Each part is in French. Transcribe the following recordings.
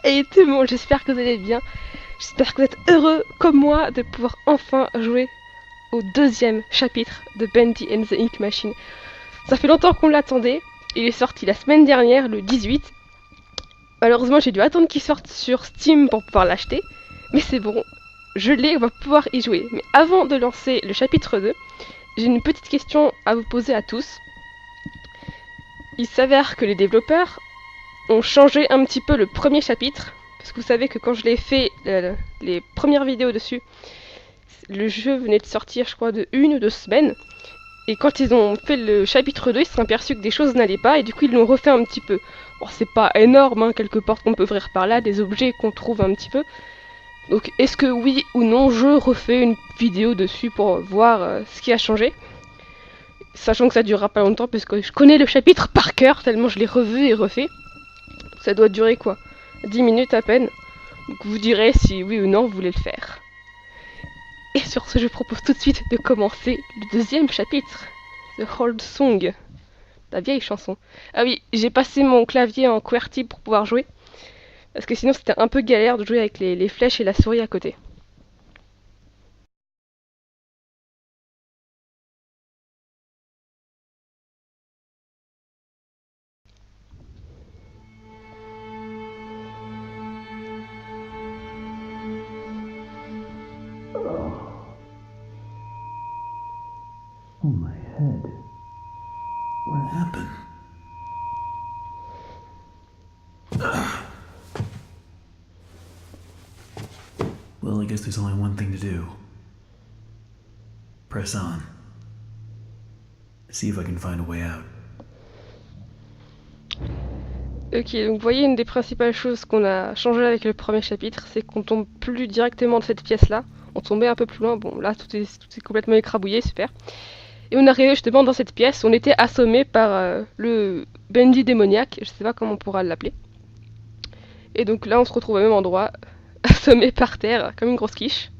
Et tout le monde, j'espère que vous allez bien. J'espère que vous êtes heureux, comme moi, de pouvoir enfin jouer au deuxième chapitre de Bendy and the Ink Machine. Ça fait longtemps qu'on l'attendait. Il est sorti la semaine dernière, le 18. Malheureusement, j'ai dû attendre qu'il sorte sur Steam pour pouvoir l'acheter. Mais c'est bon, je l'ai, on va pouvoir y jouer. Mais avant de lancer le chapitre 2, j'ai une petite question à vous poser à tous. Il s'avère que les développeurs ont changé un petit peu le premier chapitre. Parce que vous savez que quand je l'ai fait, les premières vidéos dessus, le jeu venait de sortir, je crois, de 1 ou 2 semaines. Et quand ils ont fait le chapitre 2, ils se sont aperçus que des choses n'allaient pas, et du coup ils l'ont refait un petit peu. Bon, c'est pas énorme, hein, quelques portes qu'on peut ouvrir par là, des objets qu'on trouve un petit peu. Donc est-ce que oui ou non, je refais une vidéo dessus pour voir ce qui a changé. Sachant que ça durera pas longtemps, parce que je connais le chapitre par cœur, tellement je l'ai revu et refait. Ça doit durer quoi, 10 minutes à peine. Donc vous direz si oui ou non vous voulez le faire. Et sur ce, je propose tout de suite de commencer le deuxième chapitre, The Old Song, la vieille chanson. Ah oui, j'ai passé mon clavier en QWERTY pour pouvoir jouer, parce que sinon c'était un peu galère de jouer avec les flèches et la souris à côté. Oh, my head. What happened? Well, I guess there's only one thing to do. Press on. See if I can find a way out. Ok, donc vous voyez, une des principales choses qu'on a changé avec le premier chapitre, c'est qu'on tombe plus directement de cette pièce-là. On tombait un peu plus loin, bon là tout est complètement écrabouillé, super. Et on arrivait justement dans cette pièce, on était assommé par le Bendy démoniaque, je sais pas comment on pourra l'appeler. Et donc là on se retrouve au même endroit, assommé par terre, comme une grosse quiche.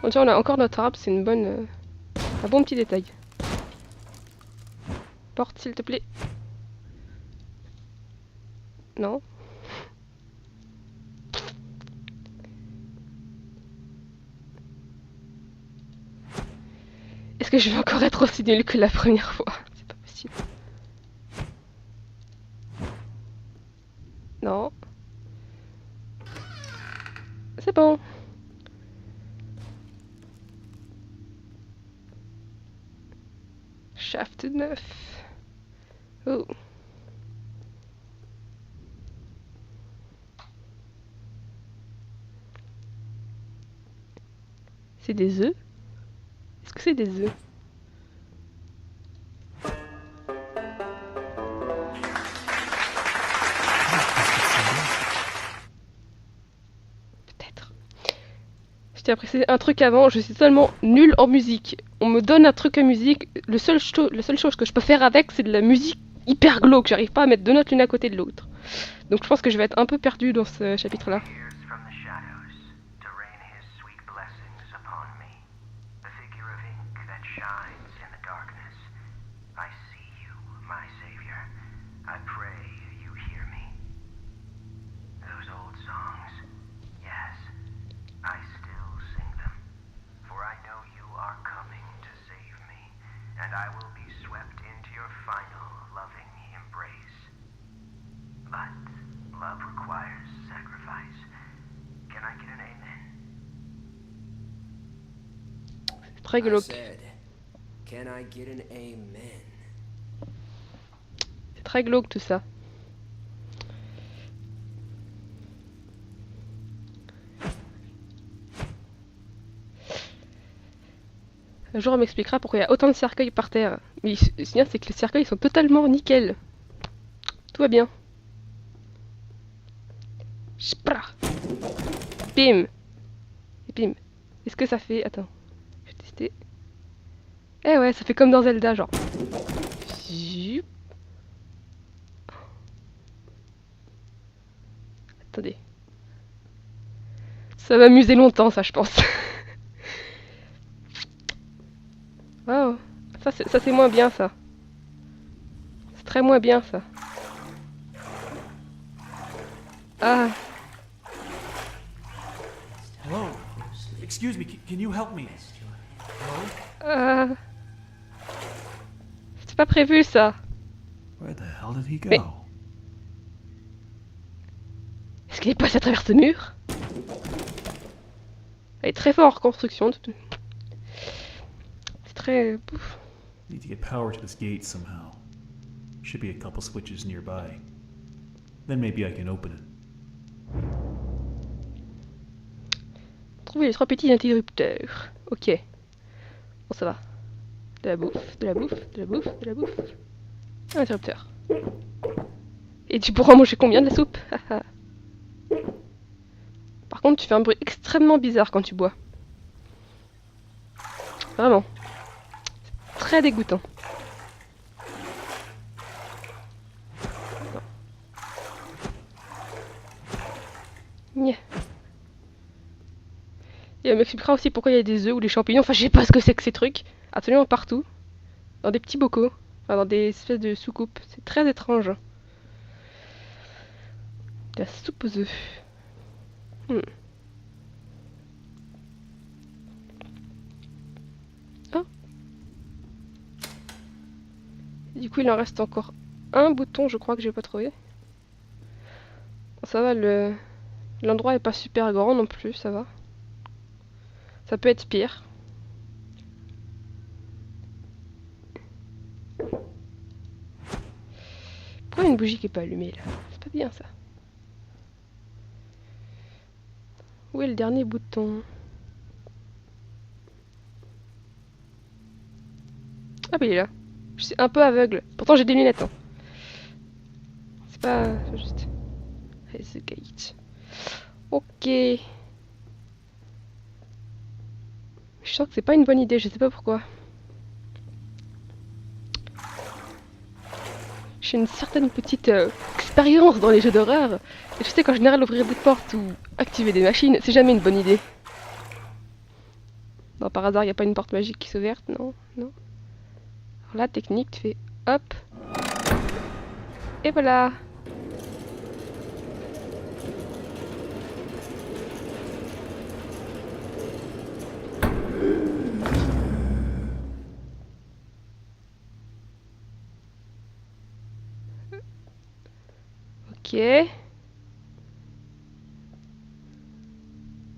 Bon tiens, on a encore notre arbre, c'est une bonne, un bon petit détail. Porte s'il te plaît. Non. Est-ce que je vais encore être aussi nulle que la première fois? C'est pas possible. Non. C'est bon. Shaft 9. Oh. C'est des œufs? Est-ce que c'est des œufs? Peut-être. Je t'ai appris un truc avant, je suis tellement nulle en musique. On me donne un truc à musique, la seule chose que je peux faire avec, c'est de la musique hyper glauque. J'arrive pas à mettre 2 notes l'une à côté de l'autre. Donc je pense que je vais être un peu perdue dans ce chapitre-là. And I will be swept into your final loving embrace. But love requires sacrifice. Can I get an amen? C'est très glauque. Can I get an amen? C'est très glauque tout ça. Un jour on m'expliquera pourquoi il y a autant de cercueils par terre. Mais ce qui est, c'est que les cercueils sont totalement nickel. Tout va bien. Spra. Bim. Et bim. Est-ce que ça fait... Attends. Je vais tester. Eh ouais, ça fait comme dans Zelda, genre. Zup. Attendez. Ça va m'amuser longtemps, ça, je pense. Wow. Ça, c'est moins bien, ça. C'est très moins bien, ça. Ah, Hello? Excuse me, can you help me? c'était pas prévu ça. Where the hell did he go? Mais- Est-ce qu'il est passé à travers ce mur? Elle est très fort en construction. C'est très... Pouf. Need to get power to this gate somehow. Should be a couple switches nearby. Then maybe I can open it. Trouver les 3 petits interrupteurs. Ok. Bon, ça va. De la bouffe, de la bouffe, de la bouffe, de la bouffe. Un interrupteur. Et tu pourras manger combien de la soupe? Par contre, tu fais un bruit extrêmement bizarre quand tu bois. Vraiment. C'est très dégoûtant. Nya. Et elle m'expliquera aussi pourquoi il y a des œufs ou des champignons. Enfin, je sais pas ce que c'est que ces trucs. Absolument partout. Dans des petits bocaux. Enfin, dans des espèces de soucoupes. C'est très étrange. De la soupe aux œufs. Ah. Du coup, il en reste encore un bouton, je crois, que j'ai pas trouvé. Bon, ça va, l'endroit est pas super grand non plus, ça va. Ça peut être pire. Pourquoi une bougie qui est pas allumée là? C'est pas bien ça. Où est le dernier bouton? Ah bah il est là. Je suis un peu aveugle. Pourtant j'ai des lunettes. Hein. C'est pas juste. Raise the gate. Ok. Je sens que c'est pas une bonne idée, je sais pas pourquoi. J'ai une certaine petite expérience dans les jeux d'horreur. Et je sais qu'en général ouvrir des portes ou activer des machines, c'est jamais une bonne idée. Non, par hasard, il n'y a pas une porte magique qui s'est ouverte? Non, non. Alors là, technique, tu fais hop. Et voilà. Ok.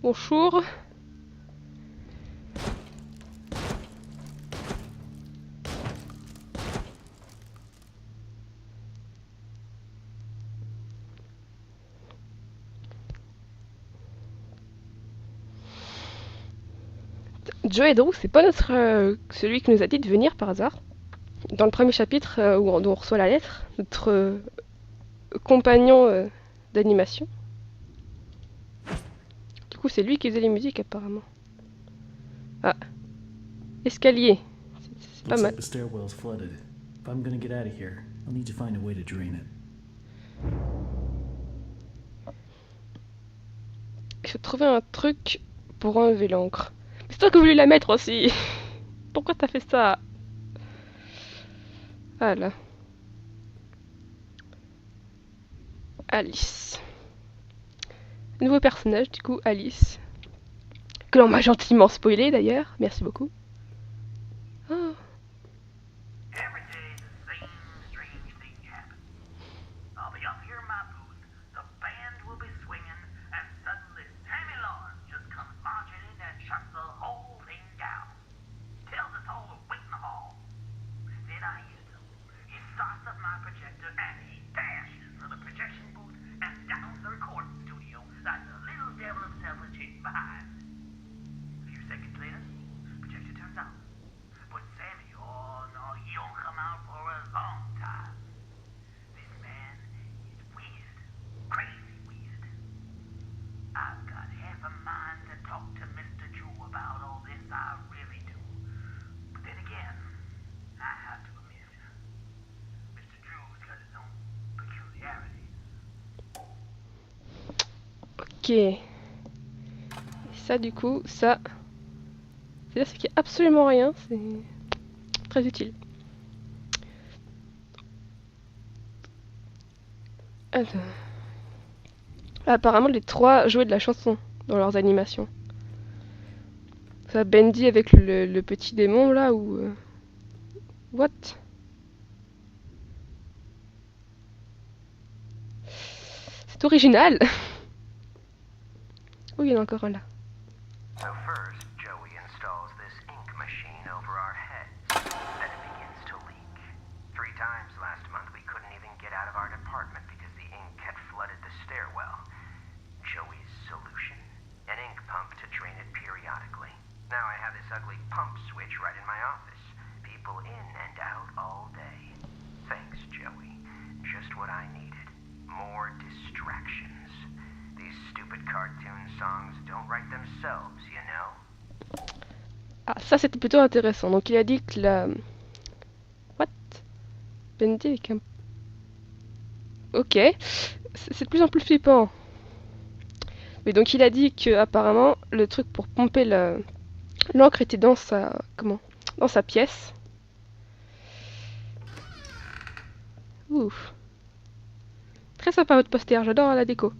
Bonjour. Joe et Drew, c'est pas notre celui qui nous a dit de venir par hasard. Dans le premier chapitre où on reçoit la lettre, notre compagnon d'animation. Du coup, c'est lui qui faisait les musiques apparemment. Ah, escalier. C'est pas Looks mal. like the stairwell's flooded. If I'm gonna get out of here, I'll need to find a way to drain it. Il faut trouver un truc pour enlever l'encre. Mais c'est toi qui as voulu la mettre aussi. Pourquoi t'as fait ça? Voilà. Alice. Nouveau personnage, du coup, Alice. Que l'on m'a gentiment spoilé d'ailleurs. Merci beaucoup. Oh. Every day the same strange thing happens. I'll be up here in my booth, the band will be swinging, and suddenly Sammy Lawrence just comes marching in and shuts the whole thing down. Tells us all to wait in the hall. Then I hear something. He starts up my projector and he dashes for the projection booth and down the recording studio like the little devil himself was chasing behind. A few seconds later, projector turns on. But Sammy, oh no, he don't come out for a long time. This man is weird, crazy weird. I've got half a mind to talk to Mr. Drew about all this, I really do. But then again, I have to admit, Mr. Drew's got his own peculiarities. Ok. Et ça, du coup, ça. C'est-à-dire qu'il n'y a absolument rien. C'est très utile. Attends. Apparemment, les trois jouaient de la chanson dans leurs animations. Ça, Bendy avec le petit démon là ou. What? C'est original! Oui, il y en a encore un là. So first, Joey installs this ink machine over our heads. Then it begins to leak. 3 times last month we couldn't even get out of our department because the ink had flooded the stairwell. Joey's solution? An ink pump to drain it periodically. Now I have this ugly pump switch right in my office. People in and out all day. Thanks, Joey. Just what I needed. More distractions. These stupid cartoon songs don't write themselves, you know? Ah, ça c'était plutôt intéressant. Donc il a dit que la. What? Bendy avec un. Ok. C'est de plus en plus flippant. Mais donc il a dit que apparemment le truc pour pomper l'encre était dans sa. Comment? Dans sa pièce. Ouf. Très sympa votre poster, j'adore la déco.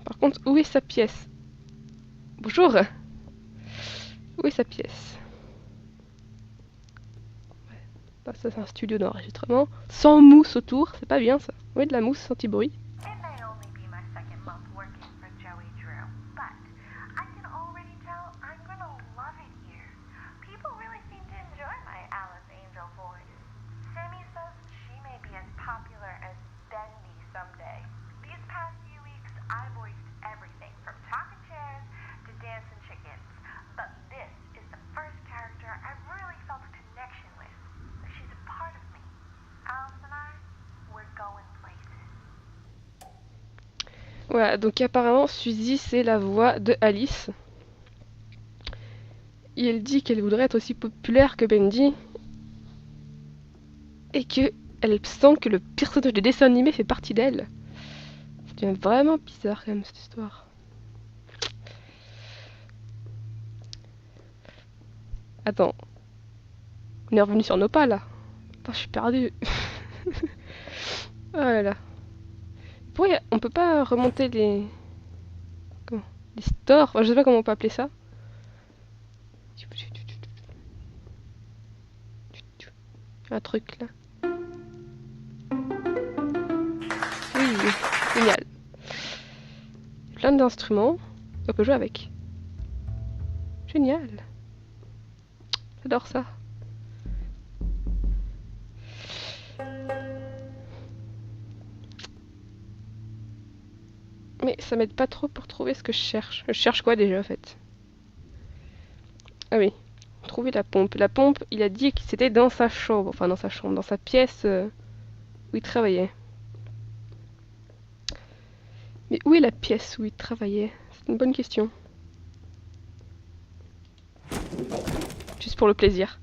Par contre, où est sa pièce? Bonjour. Où est sa pièce? Ouais. Bah, ça c'est un studio d'enregistrement. Sans mousse autour, c'est pas bien ça. Oui, de la mousse anti-bruit. It may only be my second month working for Joey Drew, but I can already tell I'm gonna love it here. People really seem to enjoy my Alice Angel voice. Sammy says she may be as popular as Bendy someday. These past few weeks, I voiced everything from talking chairs to dancing chickens, but this is the first character I've really felt a connection with. She's a part of me. Alice and I, we're going places. Voilà, donc apparemment Suzy c'est la voix de Alice. Et elle dit qu'elle voudrait être aussi populaire que Bendy. Et que elle sent que le personnage de dessin animé fait partie d'elle. Ça devient vraiment bizarre quand même cette histoire. Attends. On est revenu sur nos pas là. Attends, je suis perdue. Oh là là. Pourquoi on peut pas remonter les. Comment? Les stores? Enfin, je sais pas comment on peut appeler ça. Un truc là. Oui, génial. Plein d'instruments. On peut jouer avec. Génial. J'adore ça. Mais ça m'aide pas trop pour trouver ce que je cherche. Je cherche quoi déjà en fait? Ah oui. Trouver la pompe. La pompe, il a dit que c'était dans sa chambre. Enfin dans sa chambre, dans sa pièce où il travaillait. Mais où est la pièce où il travaillait? C'est une bonne question. Juste pour le plaisir.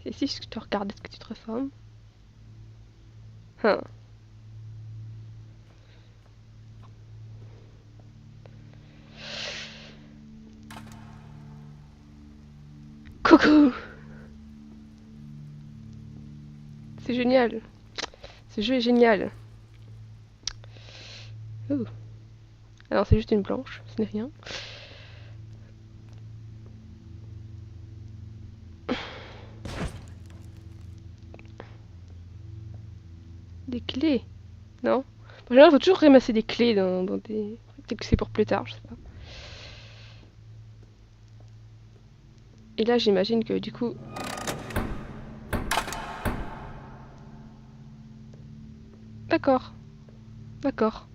C'est ici que tu te regardes, est-ce que tu te reformes? Hein. Coucou! C'est génial. Ce jeu est génial. Ouh. Alors c'est juste une planche, ce n'est rien. Des clés? Non? En général, il faut toujours ramasser des clés dans des... Peut-être que c'est pour plus tard, je sais pas. Et là, j'imagine que du coup... D'accord. D'accord.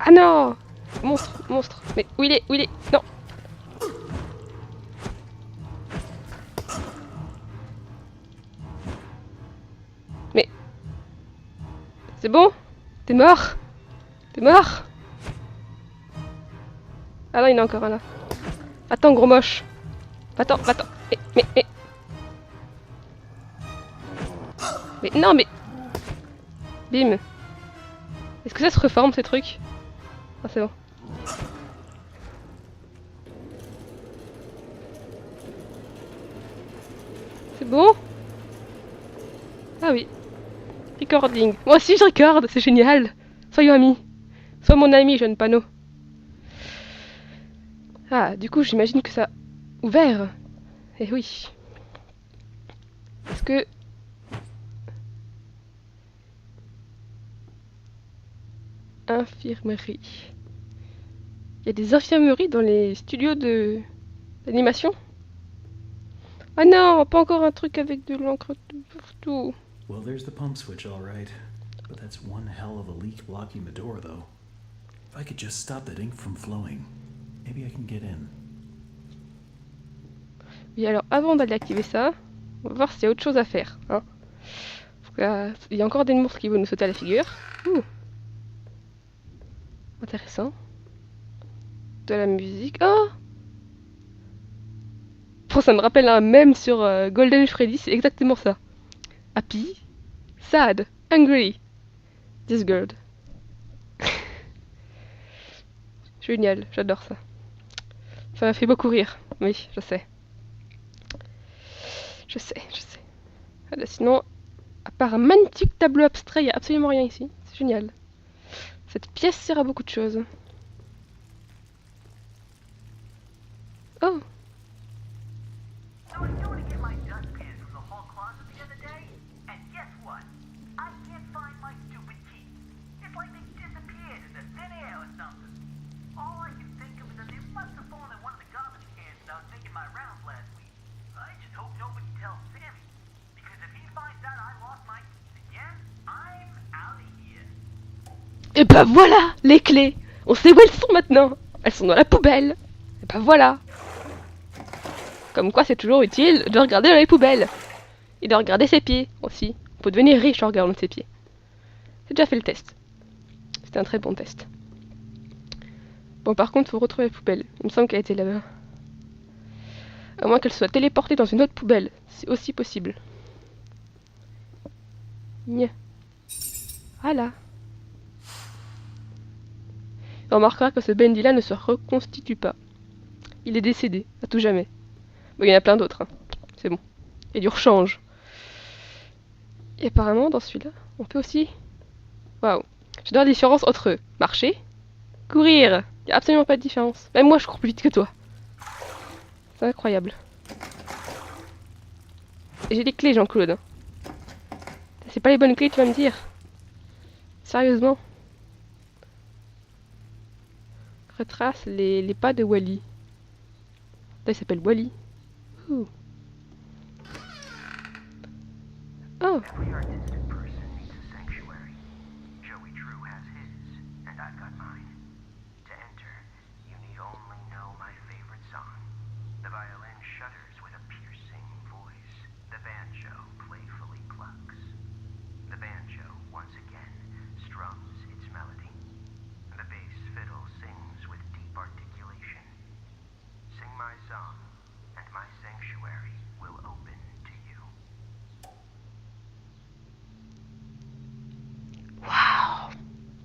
Ah non! Monstre, monstre. Mais où il est? Où il est? Non! Mais... C'est bon? T'es mort? T'es mort? Ah non, il y en a encore un là. Attends, gros moche. Va-t'en, va-t'en. Mais... Mais non, mais... Bim. Est-ce que ça se reforme, ces trucs? Ah, c'est bon. C'est bon? Ah oui. Recording. Moi aussi je recorde, c'est génial. Soyons amis. Sois mon ami, jeune panneau. Ah, du coup, j'imagine que ça a ouvert. Eh oui. Est-ce que... Infirmerie. Il y a des infirmeries dans les studios d'animation? Ah non, pas encore un truc avec de l'encre partout. Well, there's the pump switch, all right. But that's one hell of a leak blocking the door, though. If I could just stop that ink from flowing, maybe I can get in. Et alors, avant d'aller activer ça, on va voir s'il y a autre chose à faire. Hein. Il y a encore des monstres qui veulent nous sauter à la figure. Ouh. Intéressant. De la musique. Oh, ça me rappelle un mème sur Golden Freddy, c'est exactement ça. Happy, sad, angry, this girl. Génial, j'adore ça. Ça m'a fait beaucoup rire. Oui, je sais. Je sais. Voilà, sinon, à part un magnifique tableau abstrait, il n'y a absolument rien ici. C'est génial. Cette pièce sert à beaucoup de choses. Oh. So I go to get my dustpan from the hall closet the other day, and guess what? I can't find my stupid key. It's like they disappeared in the thin air or something. All I can think of is that they must have fallen in one of the garbage cans when I was making my rounds last week. I just hope nobody tells Sammy, because if he finds out I lost my keys again, I'm out of here. Et bah voilà, les clés. On sait où elles sont maintenant. Elles sont dans la poubelle. Et bah voilà. Comme quoi c'est toujours utile de regarder dans les poubelles. Et de regarder ses pieds aussi. On peut devenir riche en regardant ses pieds. J'ai déjà fait le test. C'était un très bon test. Bon, par contre, faut retrouver la poubelle. Il me semble qu'elle était là-bas. À moins qu'elle soit téléportée dans une autre poubelle. C'est aussi possible. Nya. Voilà. On remarquera que ce Bendy-là ne se reconstitue pas. Il est décédé, à tout jamais. Bon, il y en a plein d'autres, hein. C'est bon. Il y a du rechange. Et apparemment, dans celui-là, on peut aussi... Waouh. J'adore la différence entre marcher, courir. Il n'y a absolument pas de différence. Même moi, je cours plus vite que toi. C'est incroyable. Et j'ai des clés, Jean-Claude. C'est pas les bonnes clés, tu vas me dire. Sérieusement. Retrace les pas de Wally. Là, il s'appelle Wally. Ouh. Oh. Every artistic person needs a sanctuary. Joey Drew has his, and I've got mine. To enter, you need only know my favorite song. The violin shudders with a piercing voice. The banjo playfully clucks. The banjo, once again, strums its melody. The bass fiddle sings with deep articulation. Sing my song, and my sanctuary will open to you. Waouh.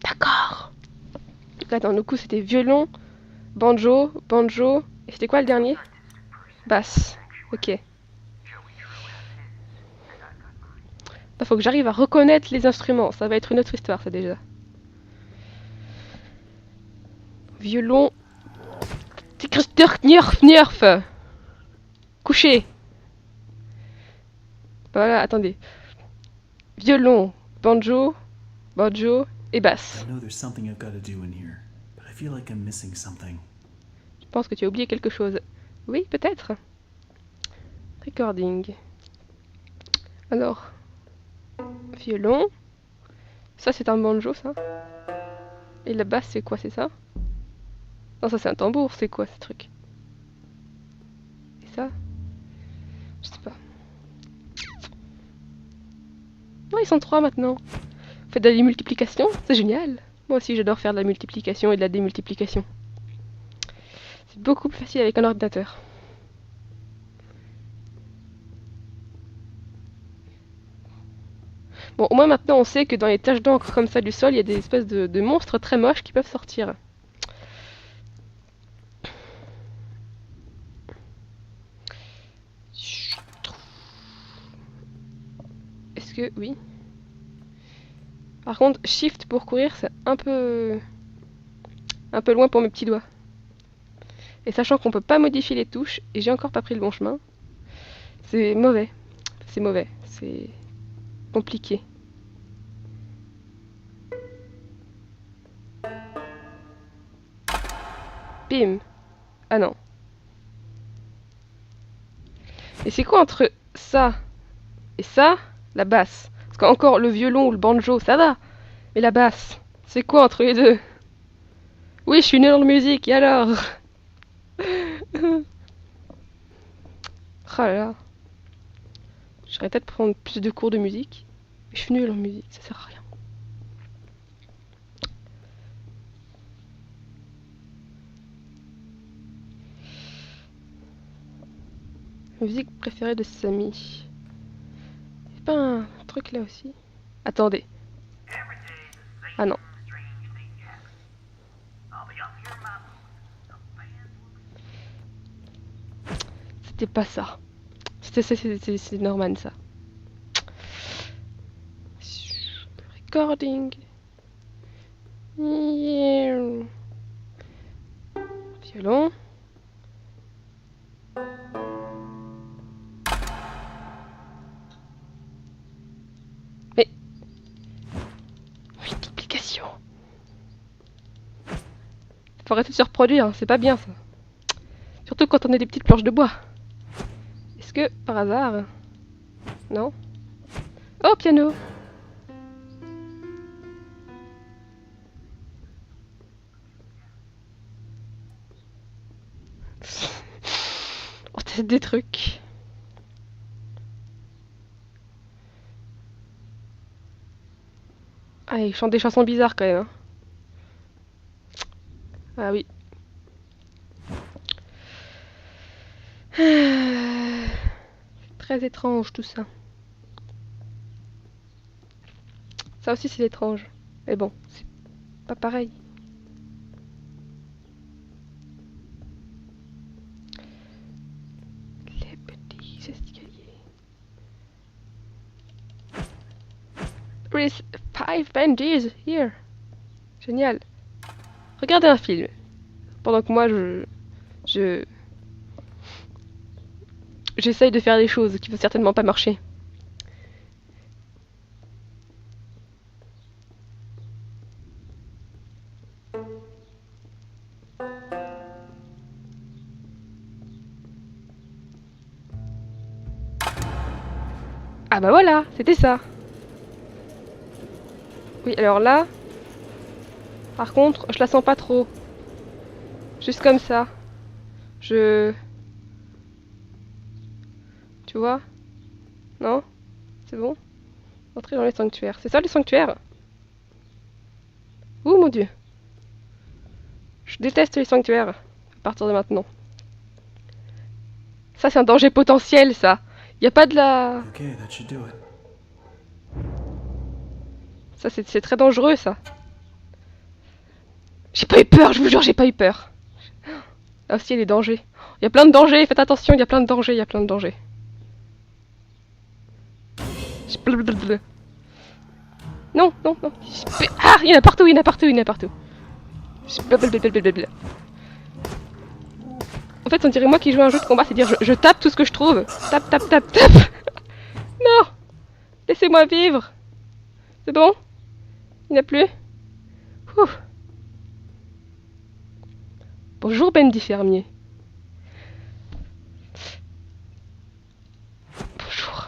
D'accord. Là, dans nos coups, c'était violon, banjo, et c'était quoi le dernier? Basse. Ok. Là, faut que j'arrive à reconnaître les instruments. Ça va être une autre histoire, ça déjà. Violon. Nerf. Couché. Voilà, attendez. Violon, banjo et basse. I know there's something I've got to do in here, but I feel like I'm missing something. Je pense que tu as oublié quelque chose. Oui, peut-être. Recording. Alors. Violon. Ça, c'est un banjo, ça. Et la basse, c'est quoi, c'est ça? Non, ça, c'est un tambour. C'est quoi, ce truc? Et ça? Je sais pas. Non, ils sont 3 maintenant. Faites de la multiplication, c'est génial. Moi aussi, j'adore faire de la multiplication et de la démultiplication. C'est beaucoup plus facile avec un ordinateur. Bon, au moins maintenant, on sait que dans les taches d'encre comme ça du sol, il y a des espèces de monstres très moches qui peuvent sortir. Est-ce que... Oui. Par contre, Shift pour courir, c'est un peu loin pour mes petits doigts. Et sachant qu'on peut pas modifier les touches, et j'ai encore pas pris le bon chemin, c'est mauvais. C'est mauvais. C'est compliqué. Bim. Ah non. Et c'est quoi entre ça et ça? La basse. Parce qu'encore le violon ou le banjo, ça va. Mais la basse, c'est quoi entre les deux? Oui, je suis nulle en musique, et alors? Oh là là. J'aurais peut-être prendre plus de cours de musique. Mais je suis nulle en musique, ça sert à rien. Musique préférée de Samy. Y'a pas un truc là aussi? Attendez. Every day the same Ah non. strange thing happens. I'll be up here in my booth. The band will be C'était pas ça. C'est Norman ça. Recording. Yeah. Violon. Mais. Multiplication. Faut arrêter de se reproduire, hein, c'est pas bien ça. Surtout quand on a des petites planches de bois. Est-ce que, par hasard... Non? Oh, piano! On teste des trucs. Ah, il chante des chansons bizarres quand même. Hein. Ah oui. Très étrange tout ça. Ça aussi c'est étrange. Mais bon, c'est pas pareil. Les petits escaliers. There is 5 benches here. Génial. Regardez un film. Pendant que moi j'essaye de faire des choses qui vont certainement pas marcher. Ah bah voilà, c'était ça. Oui, alors là, par contre, je la sens pas trop. Juste comme ça. Tu vois? Non? C'est bon? Entrer dans les sanctuaires. C'est ça les sanctuaires? Ouh mon dieu. Je déteste les sanctuaires. À partir de maintenant. Ça c'est un danger potentiel ça. Y a pas de la... Okay, that should do it. Ça c'est très dangereux ça. J'ai pas eu peur, je vous jure j'ai pas eu peur. Là aussi il y a des dangers. Il y a plein de dangers, faites attention, il y a plein de dangers, il y a plein de dangers. Non, non, non. Ah, il y en a partout, il y en a partout, il y en a partout. En fait, on dirait moi qui joue à un jeu de combat, c'est-à-dire je tape tout ce que je trouve. Tape, tape, tape, tape. Non. Laissez-moi vivre. C'est bon? Il n'y en a plus? Ouf. Bonjour Bendy Fermier. Bonjour.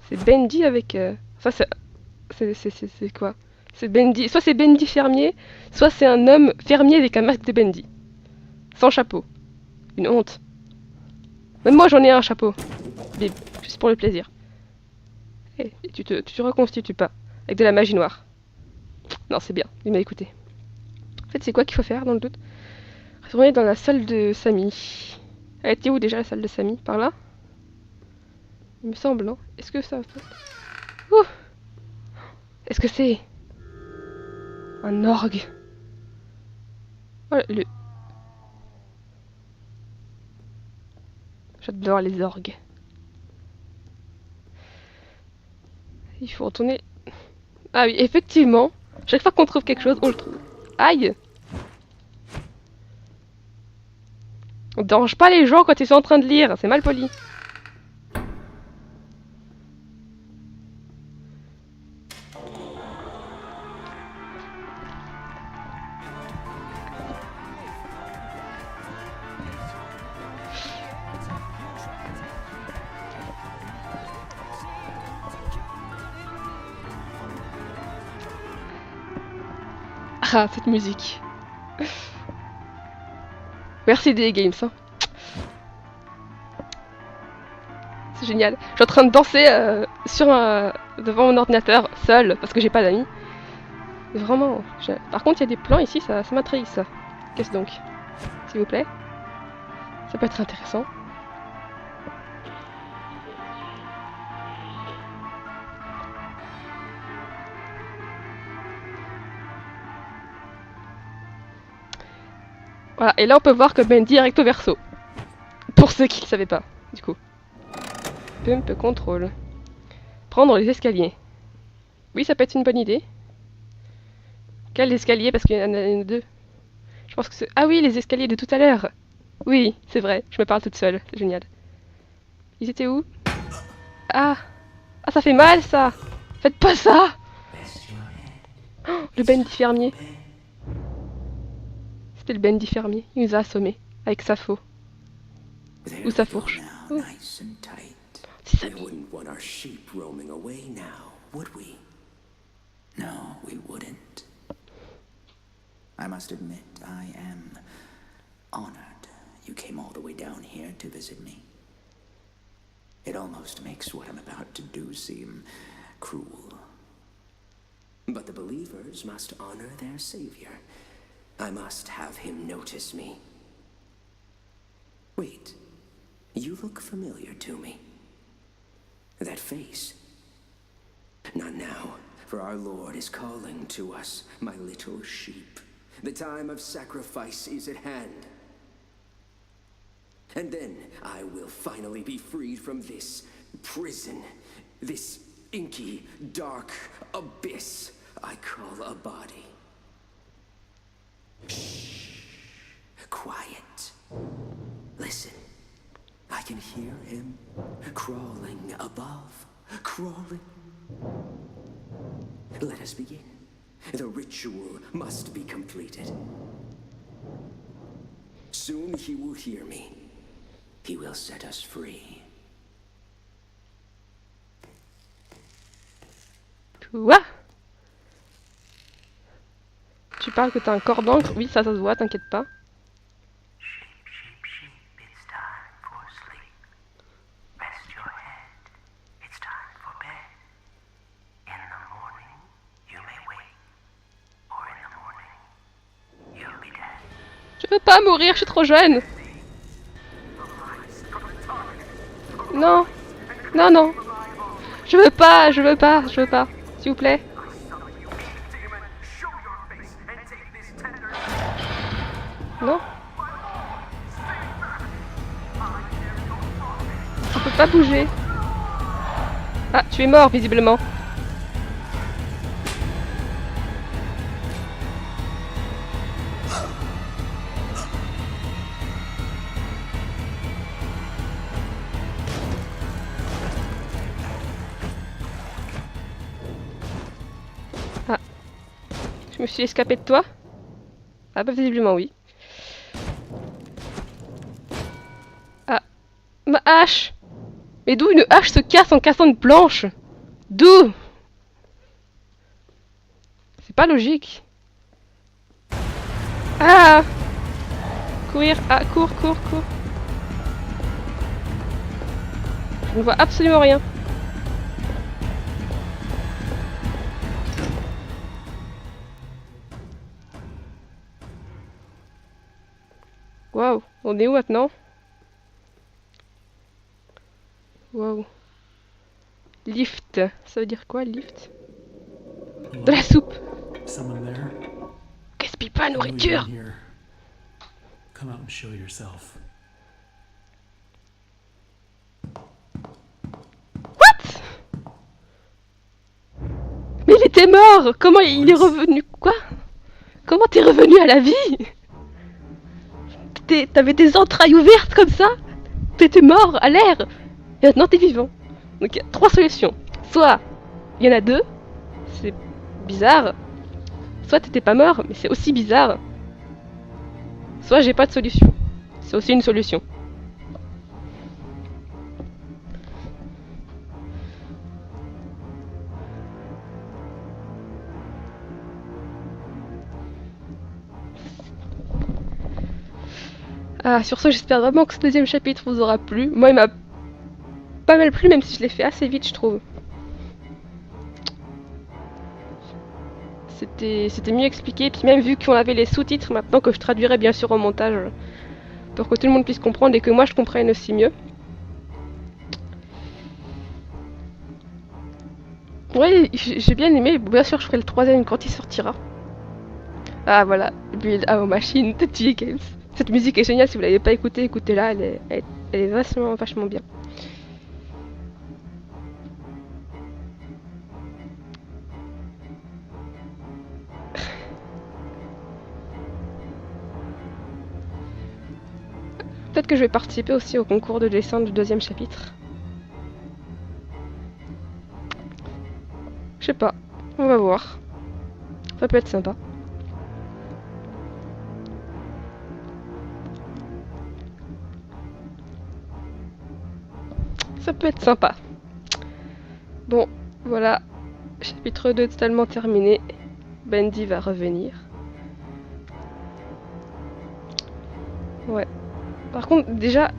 C'est Bendy avec... Ça c'est quoi? C'est Bendy. Soit c'est Bendy Fermier, soit c'est un homme fermier avec un masque de Bendy. Sans chapeau. Une honte. Même moi j'en ai un chapeau. Mais juste pour le plaisir. Et tu te reconstitues pas. Avec de la magie noire. Non, c'est bien. Il m'a écouté. En fait, c'est quoi qu'il faut faire dans le doute? Retourner dans la salle de Samy. Elle était où déjà la salle de Samy? Par là? Il me semble, non? Est-ce que ça... Ouh! Est-ce que c'est... un orgue? Oh, le... J'adore les orgues. Il faut retourner Ah oui, effectivement, chaque fois qu'on trouve quelque chose, on le trouve. Aïe! On dérange pas les gens quand ils sont en train de lire, c'est mal poli. Ah, cette musique. Merci des games, hein. C'est génial. Je suis en train de danser devant mon ordinateur, seul, parce que j'ai pas d'amis. Vraiment. Par contre, il y a des plans ici, ça m'intrigue, ça. Qu'est-ce donc? S'il vous plaît. Ça peut être intéressant. Voilà, et là on peut voir que Bendy est recto verso. Pour ceux qui ne le savaient pas, du coup. Pump contrôle. Prendre les escaliers. Oui, ça peut être une bonne idée. Quels escaliers? Parce qu'il y en a deux. Je pense que c'est... Ah oui, les escaliers de tout à l'heure. Oui, c'est vrai, je me parle toute seule, c'est génial. Ils étaient où? Ah! Ah, ça fait mal, ça! Faites pas ça! Oh, le Bendy fermier. C'était le Bendy fermier, il nous a assommés, avec sa faux. Ou sa fourche. Oh. Nice and tight. C'est ça. We wouldn't want our sheep roaming away now, would we? No, we wouldn't. I must admit, I am honored you came all the way down here to visit me. It almost makes what I'm about to do seem cruel. But the believers must honor their savior. I must have him notice me. Wait, you look familiar to me. That face. Not now, for our Lord is calling to us, my little sheep. The time of sacrifice is at hand. And then I will finally be freed from this prison, this inky, dark abyss I call a body. Shh. Quiet. Listen. I can hear him crawling above. Crawling. Let us begin. The ritual must be completed. Soon he will hear me. He will set us free. Quoi? Tu parles que t'as un corps d'encre? Oui, ça se voit, t'inquiète pas. Sheep, sheep, sheep, it's time for sleep. Rest your head, it's time for bed. In the morning, you may wake. Or in the morning, you'll be dead. Je veux pas mourir, je suis trop jeune. Non. Non, non. Je veux pas, je veux pas, je veux pas. S'il vous plaît. Non. On peut pas bouger. Ah, tu es mort, visiblement. Ah. Je me suis escapé de toi? Ah bah visiblement oui. Ah. Ma hache! Mais d'où une hache se casse en cassant une planche? D'où? C'est pas logique. Ah! Courir. Ah, cours, cours, cours. Je ne vois absolument rien. Waouh, on est où maintenant? Waouh. Lift, ça veut dire quoi, lift? De la soupe. Someone there? Gaspille pas I know you've nourriture. been here. Come out and show yourself. What? Mais il est t'étais mort. Comment il est revenu? Quoi? Comment t'es revenu à la vie? T'avais tes entrailles ouvertes comme ça? T'étais mort à l'air. Et maintenant t'es vivant. Donc il y a 3 solutions. Soit il y en a 2, c'est bizarre. Soit t'étais pas mort, mais c'est aussi bizarre. Soit j'ai pas de solution. C'est aussi une solution. Ah, sur ce, j'espère vraiment que ce deuxième chapitre vous aura plu. Moi, il m'a pas mal plu, même si je l'ai fait assez vite, je trouve. C'était mieux expliqué, puis même vu qu'on avait les sous-titres, maintenant que je traduirai bien sûr au montage, pour que tout le monde puisse comprendre et que moi je comprenne aussi mieux. Ouais, j'ai bien aimé, bien sûr je ferai le 3ème quand il sortira. Ah voilà, Build Our Machine de TIE Games. Cette musique est géniale, si vous l'avez pas écoutée, écoutez-la, elle est vachement bien. Peut-être que je vais participer aussi au concours de dessin du 2ème chapitre. Je sais pas, on va voir. Ça peut être sympa. Ça peut être sympa. Bon, voilà. Chapitre 2 totalement terminé. Bendy va revenir. Ouais. Par contre, déjà,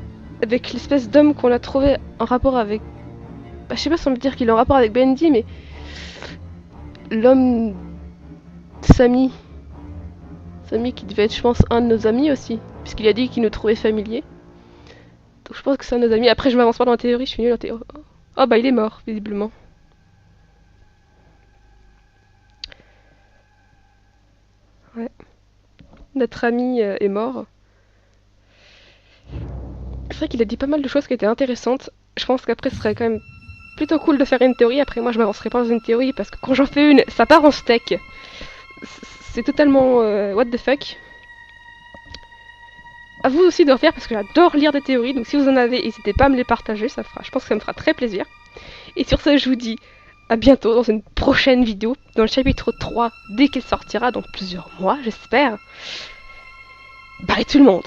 avec l'espèce d'homme qu'on a trouvé en rapport avec... Bah, je sais pas si on peut dire qu'il est en rapport avec Bendy, mais... L'homme... Samy. Samy qui devait être, je pense, un de nos amis aussi. Puisqu'il a dit qu'il nous trouvait familiers. Donc je pense que c'est un de nos amis. Après, je m'avance pas dans la théorie, je suis nulle en théorie. Oh bah il est mort, visiblement. Ouais. Notre ami est mort. C'est vrai qu'il a dit pas mal de choses qui étaient intéressantes. Je pense qu'après ce serait quand même plutôt cool de faire une théorie. Après moi je m'avancerai pas dans une théorie parce que quand j'en fais une, ça part en steak. C'est totalement what the fuck. À vous aussi de le faire parce que j'adore lire des théories. Donc si vous en avez, n'hésitez pas à me les partager. Je pense que ça me fera très plaisir. Et sur ce, je vous dis à bientôt dans une prochaine vidéo. Dans le chapitre 3, dès qu'il sortira, dans plusieurs mois, j'espère. Bye tout le monde!